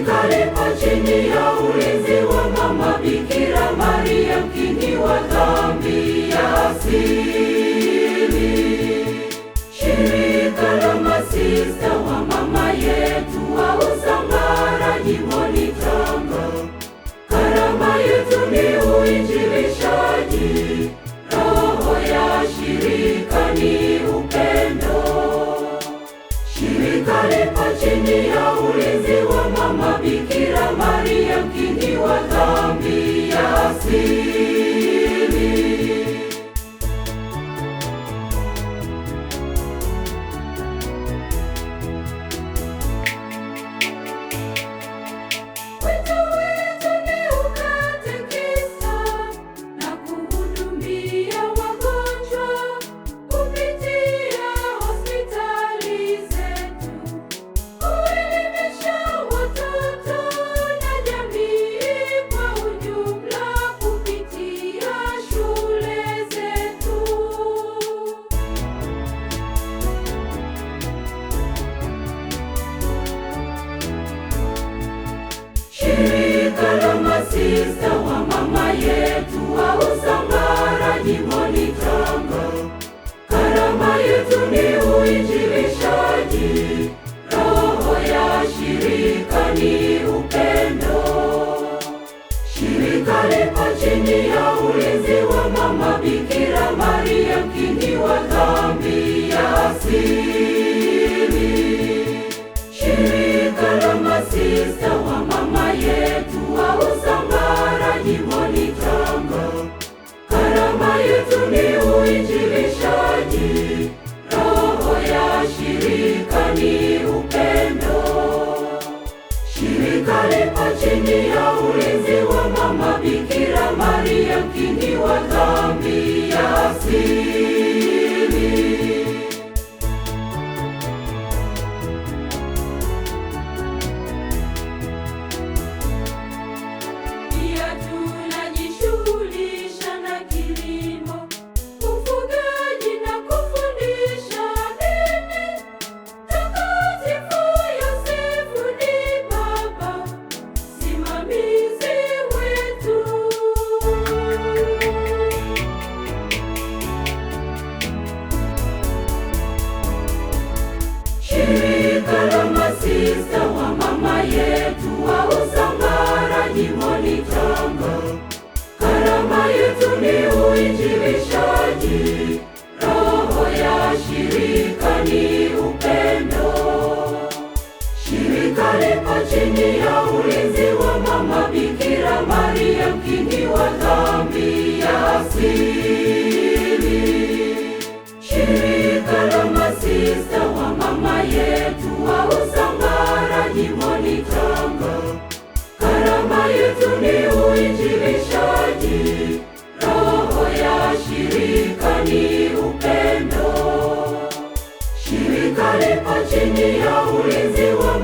Shirika lipo chini ya ulinzi wa Mama Bikira Maria, mkingi wa dhambi ya asili. Shirika la masista wa mama yetu wa Usambara, jimboni Tanga. Karama yetu ni uinjilishaji, roho ya shirika ni upendo. Shirika lipo chini ya ulinzi wa Mama Bikira Maria, mkingi wa dhambi ya asili. Shirika la masista wa mama yetu wa Usambara, jimboni Tanga. Karama yetu ni uinjilishaji, roho ya shirika ni upendo. Shirika lipo chini ya ulinzi wa Mama Bikira Maria, mkingi wa dhambi ya asili. Shirika la masista wa mama yetu wa Usambara, jimboni Tanga. Karama yetu ni uinjilishaji, roho ya shirika ni upendo. Shirika lipo chini ya ulinzi wa Mama Bikira Maria, mkingi wa dhambi ya asili. Shirika la masista wa mama yetu wa Usambara, jimboni Tanga. Karama yetu ni uinjilishaji, roho ya shirika ni upendo. Shirika lipo chini ya ulinzi wa Mama Bikira Maria, mkingi wa dhambi ya asili. Shirika la masista wa mama yetu wa Usambara, jimboni Tanga. Karama yetu ni uinjilishaji, roho ya shirika ni upendo. Shirika lipo chini ya ulinzi wa